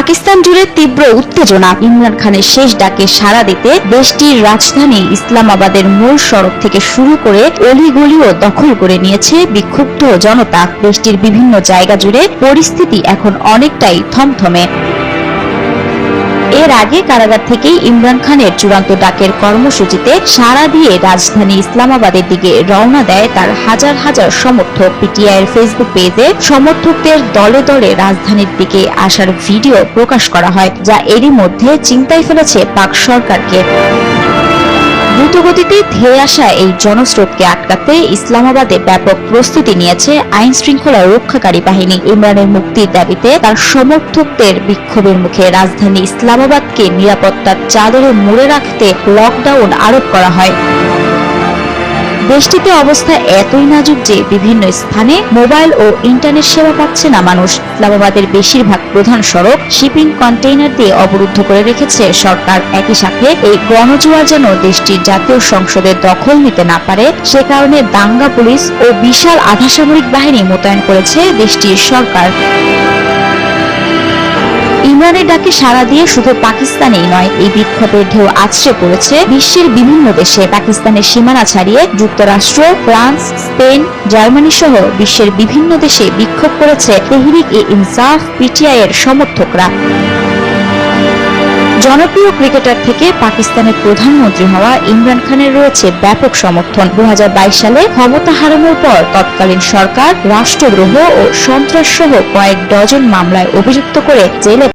পাকিস্তান জুড়ে তীব্র উত্তেজনা। ইমরান খানের শেষ ডাকে সাড়া দিতে দেশটির রাজধানী ইসলামাবাদের মূল সড়ক থেকে শুরু করে অলিগলিও দখল করে নিয়েছে বিক্ষুব্ধ জনতা। দেশটির বিভিন্ন জায়গা জুড়ে পরিস্থিতি এখন অনেকটাই থমথমে। এর আগে কারাগার থেকেই ইমরান খানের চূড়ান্ত ডাকের কর্মসূচিতে সাড়া দিয়ে রাজধানী ইসলামাবাদের দিকে রওনা দেয় তার হাজার হাজার সমর্থক। পিটিআইয়ের ফেসবুক পেজে সমর্থকদের দলে দলে রাজধানীর দিকে আসার ভিডিও প্রকাশ করা হয়, যা এরই মধ্যে চিন্তায় ফেলেছে পাক সরকারকে। দ্রুতগতিতে ধেয়ে আসা এই জনস্রোতকে আটকাতে ইসলামাবাদে ব্যাপক প্রস্তুতি নিয়েছে আইন শৃঙ্খলা রক্ষাকারী বাহিনী। ইমরানের মুক্তির দাবিতে তার সমর্থকদের বিক্ষোভের মুখে রাজধানী ইসলামাবাদকে নিরাপত্তার চাদরে মুড়ে রাখতে লকডাউন আরোপ করা হয়। দেশটিতে অবস্থা এতই নাজুক যে বিভিন্ন স্থানে মোবাইল ও ইন্টারনেট সেবা পাচ্ছে না মানুষ। ইসলামাবাদের বেশিরভাগ প্রধান সড়ক শিপিং কন্টেইনার দিয়ে অবরুদ্ধ করে রেখেছে সরকার। একই সাথে এই গণজোয়ার যেন দেশটির জাতীয় সংসদের দখল নিতে না পারে, সে কারণে দাঙ্গা পুলিশ ও বিশাল আধাসামরিক বাহিনী মোতায়েন করেছে দেশটির সরকার। ইমরানের ডাকে সাড়া দিয়ে শুধু পাকিস্তানেই নয়, এই বিক্ষোভের ঢেউ আছড়ে পড়েছে বিশ্বের বিভিন্ন দেশে। পাকিস্তানের সীমানা ছাড়িয়ে যুক্তরাষ্ট্র, ফ্রান্স, স্পেন, জার্মানি সহ বিশ্বের বিভিন্ন দেশে বিক্ষোভ করেছে তেহরিক-ই-ইনসাফ পিটিআইয়ের সমর্থকরা। জনপ্রিয় ক্রিকেটার থেকে পাকিস্তানের প্রধানমন্ত্রী হওয়া ইমরান খানের রয়েছে ব্যাপক সমর্থন। 2022 সালে ক্ষমতা হারানোর পর তৎকালীন সরকার রাষ্ট্রদ্রোহ ও সন্ত্রাস সহ কয়েক ডজন মামলায় অভিযুক্ত করে জেলে